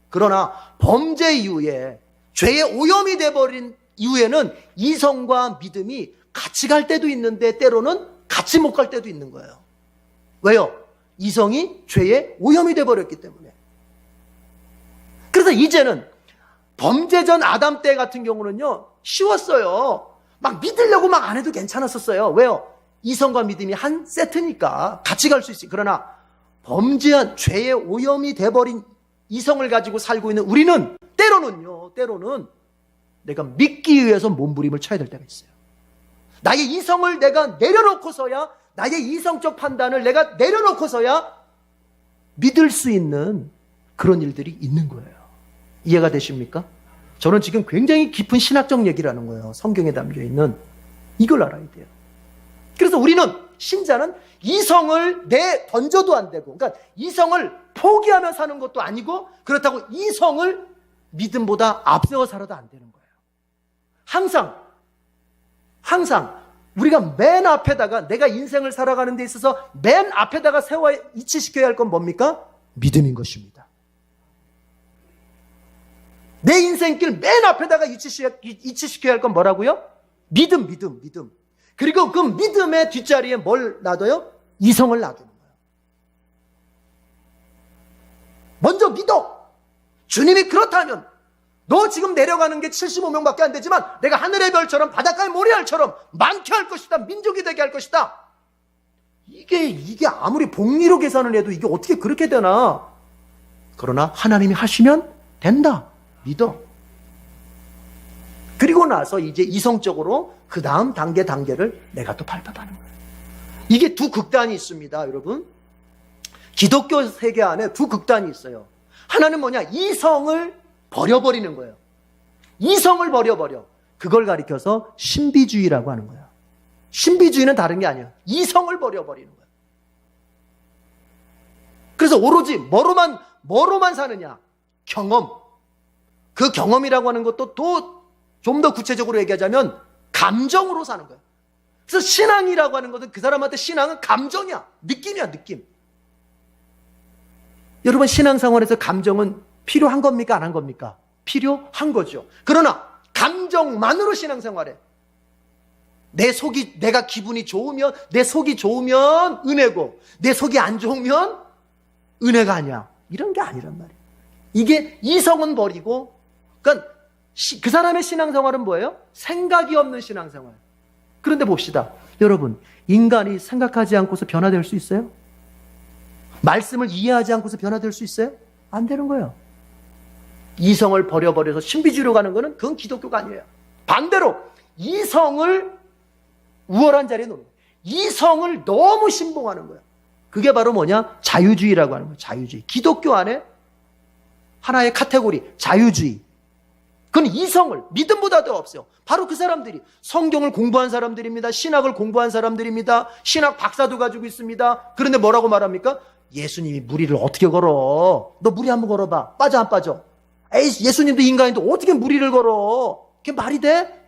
그러나 범죄 이후에 죄의 오염이 돼버린 이후에는 이성과 믿음이 같이 갈 때도 있는데 때로는 같이 못 갈 때도 있는 거예요. 왜요? 이성이 죄의 오염이 돼버렸기 때문에. 그래서 이제는 범죄 전 아담 때 같은 경우는요, 쉬웠어요. 막 믿으려고 막 안 해도 괜찮았었어요. 왜요? 이성과 믿음이 한 세트니까 같이 갈 수 있어요. 그러나 범죄한 죄의 오염이 돼버린 이성을 가지고 살고 있는 우리는 때로는 내가 믿기 위해서 몸부림을 쳐야 될 때가 있어요. 나의 이성을 내가 내려놓고서야, 나의 이성적 판단을 내가 내려놓고서야 믿을 수 있는 그런 일들이 있는 거예요. 이해가 되십니까? 저는 지금 굉장히 깊은 신학적 얘기를 하는 거예요. 성경에 담겨있는. 이걸 알아야 돼요. 그래서 우리는, 신자는 이성을 던져도 안 되고, 그러니까 이성을 포기하며 사는 것도 아니고, 그렇다고 이성을 믿음보다 앞세워 살아도 안 되는 거예요. 항상 우리가 맨 앞에다가, 내가 인생을 살아가는 데 있어서 맨 앞에다가 세워 이치시켜야 할 건 뭡니까? 믿음인 것입니다. 내 인생길 맨 앞에다가 이치시켜야 할 건 뭐라고요? 믿음. 그리고 그 믿음의 뒷자리에 뭘 놔둬요? 이성을 놔두는 거예요. 먼저 믿어. 주님이 그렇다면 너 지금 내려가는 게 75명밖에 안 되지만 내가 하늘의 별처럼 바닷가의 모래알처럼 많게 할 것이다. 민족이 되게 할 것이다. 이게 아무리 복리로 계산을 해도 이게 어떻게 그렇게 되나? 그러나 하나님이 하시면 된다. 믿어. 그리고 나서 이제 이성적으로 그 다음 단계를 내가 또 밟아가는 거예요. 이게 두 극단이 있습니다, 여러분. 기독교 세계 안에 두 극단이 있어요. 하나는 뭐냐? 이성을 버려버리는 거예요. 이성을 버려버려. 그걸 가리켜서 신비주의라고 하는 거예요. 신비주의는 다른 게 아니에요. 이성을 버려버리는 거예요. 그래서 오로지 뭐로만 사느냐? 경험. 그 경험이라고 하는 것도 또 좀 더 구체적으로 얘기하자면 감정으로 사는 거예요. 그래서 신앙이라고 하는 것은 그 사람한테 신앙은 감정이야. 느낌이야, 느낌. 여러분, 신앙생활에서 감정은 필요한 겁니까? 안 한 겁니까? 필요한 거죠. 그러나 감정만으로 신앙생활해. 내가 기분이 좋으면, 내 속이 좋으면 은혜고, 내 속이 안 좋으면 은혜가 아니야. 이런 게 아니란 말이에요. 이게 이성은 버리고, 그러니까 그 사람의 신앙생활은 뭐예요? 생각이 없는 신앙생활. 그런데 봅시다. 여러분, 인간이 생각하지 않고서 변화될 수 있어요? 말씀을 이해하지 않고서 변화될 수 있어요? 안 되는 거예요. 이성을 버려버려서 신비주의로 가는 거는 그건 기독교가 아니에요. 반대로 이성을 우월한 자리에 놓는 거예요. 이성을 너무 신봉하는 거예요. 그게 바로 뭐냐? 자유주의라고 하는 거예요. 자유주의. 기독교 안에 하나의 카테고리, 자유주의. 그건 이성을, 믿음보다 더 없어요. 바로 그 사람들이 성경을 공부한 사람들입니다. 신학을 공부한 사람들입니다. 신학 박사도 가지고 있습니다. 그런데 뭐라고 말합니까? 예수님이 무리를 어떻게 걸어? 너 무리 한번 걸어봐. 빠져 안 빠져? 에이, 예수님도 인간인데 어떻게 무리를 걸어? 그게 말이 돼?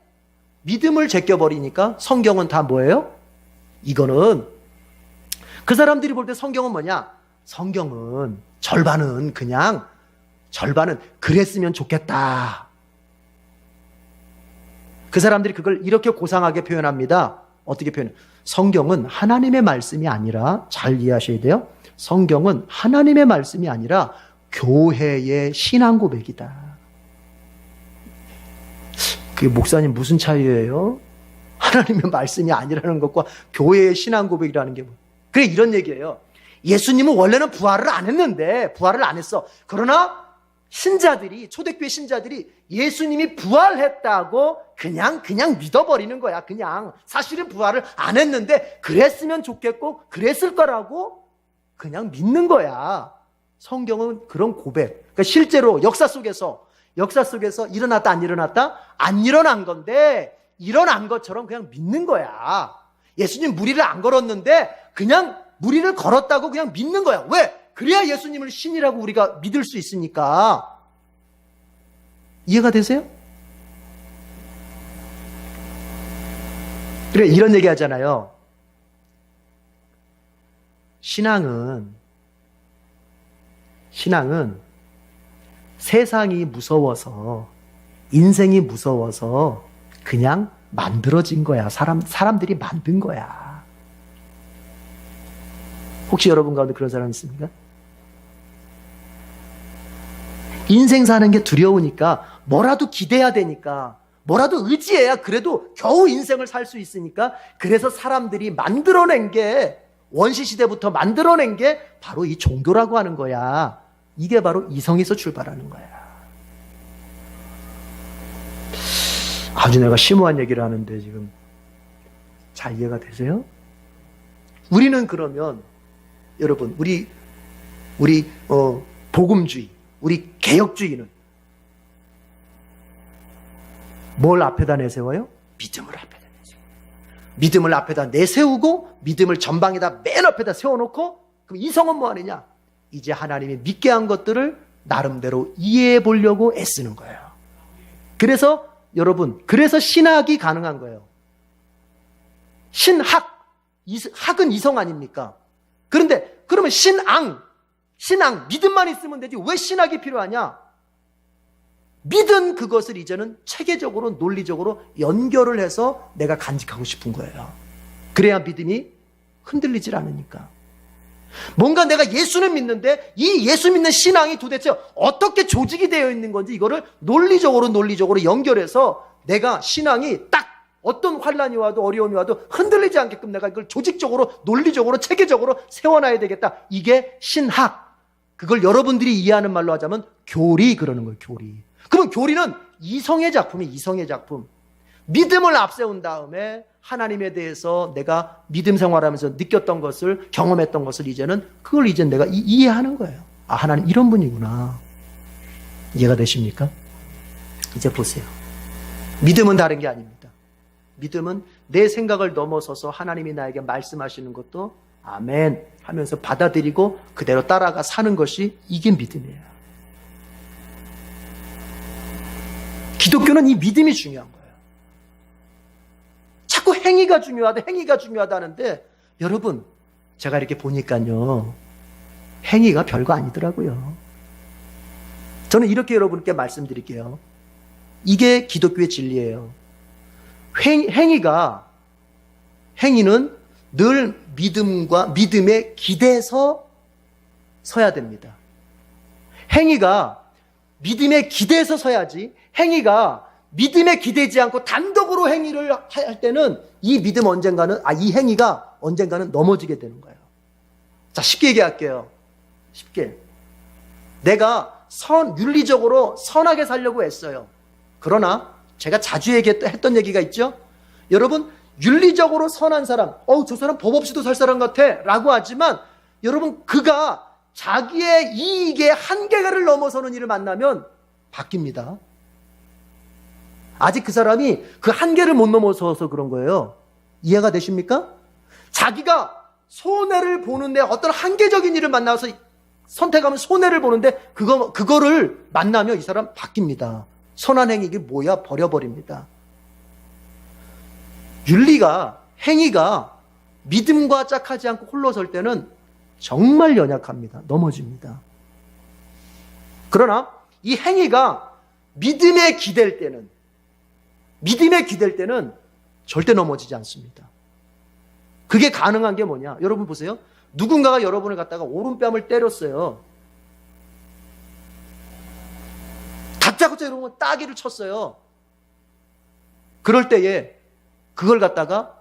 믿음을 제껴버리니까 성경은 다 뭐예요? 이거는 그 사람들이 볼 때 성경은 뭐냐? 성경은 절반은 그랬으면 좋겠다. 그 사람들이 그걸 이렇게 고상하게 표현합니다. 어떻게 표현해요? 성경은 하나님의 말씀이 아니라, 잘 이해하셔야 돼요. 성경은 하나님의 말씀이 아니라 교회의 신앙 고백이다. 그게 목사님 무슨 차이예요? 하나님의 말씀이 아니라는 것과 교회의 신앙 고백이라는 게 뭐? 그래, 이런 얘기예요. 예수님은 원래는 부활을 안 했는데, 부활을 안 했어. 그러나 신자들이, 초대교회 신자들이 예수님이 부활했다고 그냥 믿어버리는 거야. 그냥 사실은 부활을 안 했는데 그랬으면 좋겠고 그랬을 거라고 그냥 믿는 거야. 성경은 그런 고백. 그러니까 실제로 역사 속에서 일어났다 안 일어났다? 안 일어난 건데 일어난 것처럼 그냥 믿는 거야. 예수님 무리를 안 걸었는데 그냥 무리를 걸었다고 그냥 믿는 거야. 왜? 그래야 예수님을 신이라고 우리가 믿을 수 있으니까. 이해가 되세요? 그래, 이런 얘기 하잖아요. 신앙은 세상이 무서워서, 인생이 무서워서 그냥 만들어진 거야. 사람들이 만든 거야. 혹시 여러분 가운데 그런 사람 있습니까? 인생 사는 게 두려우니까, 뭐라도 기대야 되니까, 뭐라도 의지해야 그래도 겨우 인생을 살 수 있으니까, 그래서 사람들이 만들어낸 게, 원시시대부터 만들어낸 게 바로 이 종교라고 하는 거야. 이게 바로 이성에서 출발하는 거야. 아주 내가 심오한 얘기를 하는데 지금 잘 이해가 되세요? 우리는 그러면 여러분, 우리 복음주의, 우리 개혁주의는 뭘 앞에다 내세워요? 믿음을 앞에다 내세워요. 믿음을 앞에다 내세우고 믿음을 전방에다 맨 앞에다 세워놓고, 그럼 이성은 뭐 하느냐? 이제 하나님이 믿게 한 것들을 나름대로 이해해 보려고 애쓰는 거예요. 그래서 여러분, 그래서 신학이 가능한 거예요. 학은 이성 아닙니까? 그런데 그러면 신앙, 믿음만 있으면 되지 왜 신학이 필요하냐? 믿은 그것을 이제는 체계적으로, 논리적으로 연결을 해서 내가 간직하고 싶은 거예요. 그래야 믿음이 흔들리질 않으니까. 뭔가 내가 예수는 믿는데 이 예수 믿는 신앙이 도대체 어떻게 조직이 되어 있는 건지 이거를 논리적으로 연결해서 내가 신앙이 딱 어떤 환란이 와도 어려움이 와도 흔들리지 않게끔 내가 이걸 조직적으로, 논리적으로, 체계적으로 세워놔야 되겠다. 이게 신학. 그걸 여러분들이 이해하는 말로 하자면 교리, 그러는 거예요. 교리. 그러면 교리는 이성의 작품이 이성의 작품. 믿음을 앞세운 다음에 하나님에 대해서 내가 믿음 생활하면서 느꼈던 것을, 경험했던 것을 이제는 그걸 이제 내가 이해하는 거예요. 아, 하나님 이런 분이구나. 이해가 되십니까? 이제 보세요. 믿음은 다른 게 아닙니다. 믿음은 내 생각을 넘어서서 하나님이 나에게 말씀하시는 것도 아멘 하면서 받아들이고 그대로 따라가 사는 것이, 이게 믿음이에요. 기독교는 이 믿음이 중요한 거예요. 자꾸 행위가 중요하다 하는데, 여러분, 제가 이렇게 보니까요, 행위가 별거 아니더라고요. 저는 이렇게 여러분께 말씀드릴게요. 이게 기독교의 진리예요. 행위는 늘 믿음에 기대서 서야 됩니다. 행위가 믿음에 기대서 서야지, 행위가 믿음에 기대지 않고 단독으로 행위를 할 때는 이 행위가 언젠가는 넘어지게 되는 거예요. 자, 쉽게 얘기할게요. 쉽게. 내가 윤리적으로 선하게 살려고 했어요. 그러나 제가 자주 했던 얘기가 있죠. 여러분, 윤리적으로 선한 사람, 저 사람 법 없이도 살 사람 같아 라고 하지만, 여러분, 그가 자기의 이익의 한계를 넘어서는 일을 만나면 바뀝니다. 아직 그 사람이 그 한계를 못 넘어서서 그런 거예요. 이해가 되십니까? 자기가 손해를 보는데 어떤 한계적인 일을 만나서 선택하면 손해를 보는데 그거를 만나면 이 사람 바뀝니다. 선한 행위 이게 뭐야? 버려버립니다. 윤리가 행위가 믿음과 짝하지 않고 홀로 설 때는 정말 연약합니다. 넘어집니다. 그러나 이 행위가 믿음에 기댈 때는 절대 넘어지지 않습니다. 그게 가능한 게 뭐냐? 여러분 보세요. 누군가가 여러분을 갖다가 오른뺨을 때렸어요. 다짜고짜 여러분 따기를 쳤어요. 그럴 때에 그걸 갖다가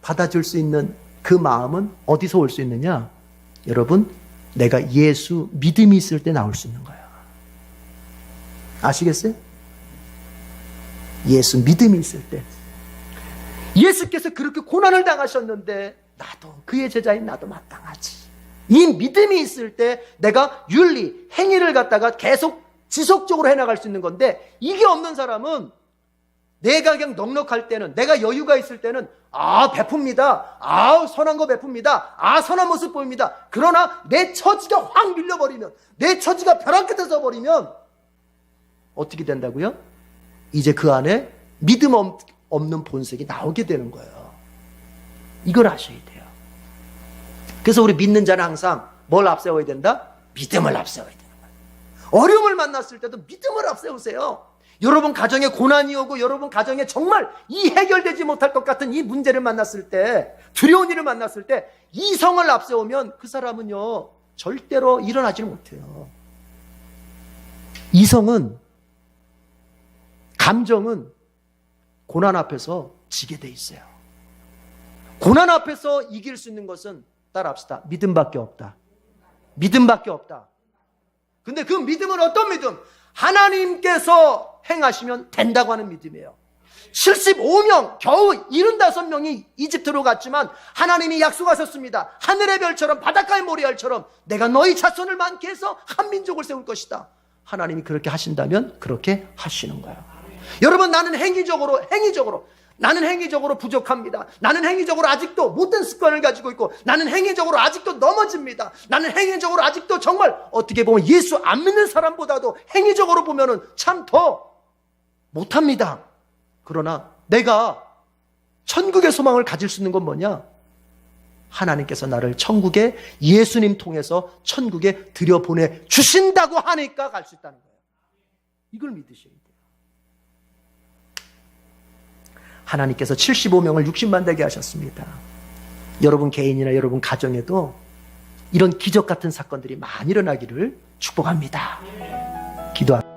받아줄 수 있는 그 마음은 어디서 올 수 있느냐? 여러분, 내가 예수 믿음이 있을 때 나올 수 있는 거야. 아시겠어요? 예수 믿음이 있을 때. 예수께서 그렇게 고난을 당하셨는데 나도 그의 제자인 나도 마땅하지. 이 믿음이 있을 때 내가 윤리, 행위를 갖다가 계속 지속적으로 해나갈 수 있는 건데 이게 없는 사람은 내가 그냥 넉넉할 때는 내가 여유가 있을 때는 베풉니다. 선한 거 베풉니다. 선한 모습 보입니다. 그러나 내 처지가 확 밀려버리면 내 처지가 벼랑 끝에 서버리면 어떻게 된다고요? 이제 그 안에 믿음 없는 본색이 나오게 되는 거예요. 이걸 아셔야 돼요. 그래서 우리 믿는 자는 항상 뭘 앞세워야 된다? 믿음을 앞세워야 되는 거예요. 어려움을 만났을 때도 믿음을 앞세우세요. 여러분 가정에 고난이 오고 여러분 가정에 정말 이 해결되지 못할 것 같은 이 문제를 만났을 때, 두려운 일을 만났을 때 이성을 앞세우면 그 사람은요 절대로 일어나지를 못해요. 이성은, 감정은 고난 앞에서 지게 돼 있어요. 고난 앞에서 이길 수 있는 것은 따라합시다. 믿음밖에 없다. 믿음밖에 없다. 근데 그 믿음은 어떤 믿음? 하나님께서 행하시면 된다고 하는 믿음이에요. 75명, 겨우 75명이 이집트로 갔지만 하나님이 약속하셨습니다. 하늘의 별처럼 바닷가의 모래알처럼 내가 너희 자손을 많게 해서 한 민족을 세울 것이다. 하나님이 그렇게 하신다면 그렇게 하시는 거예요. 여러분, 나는 행위적으로 나는 행위적으로 부족합니다. 나는 행위적으로 아직도 못된 습관을 가지고 있고 나는 행위적으로 아직도 넘어집니다. 나는 행위적으로 아직도 정말 어떻게 보면 예수 안 믿는 사람보다도 행위적으로 보면은 참 더 못합니다. 그러나 내가 천국의 소망을 가질 수 있는 건 뭐냐? 하나님께서 나를 천국에 예수님 통해서 천국에 들여보내 주신다고 하니까 갈 수 있다는 거예요. 이걸 믿으셔야 돼요. 하나님께서 75명을 60만 되게 하셨습니다. 여러분 개인이나 여러분 가정에도 이런 기적 같은 사건들이 많이 일어나기를 축복합니다. 기도합니다.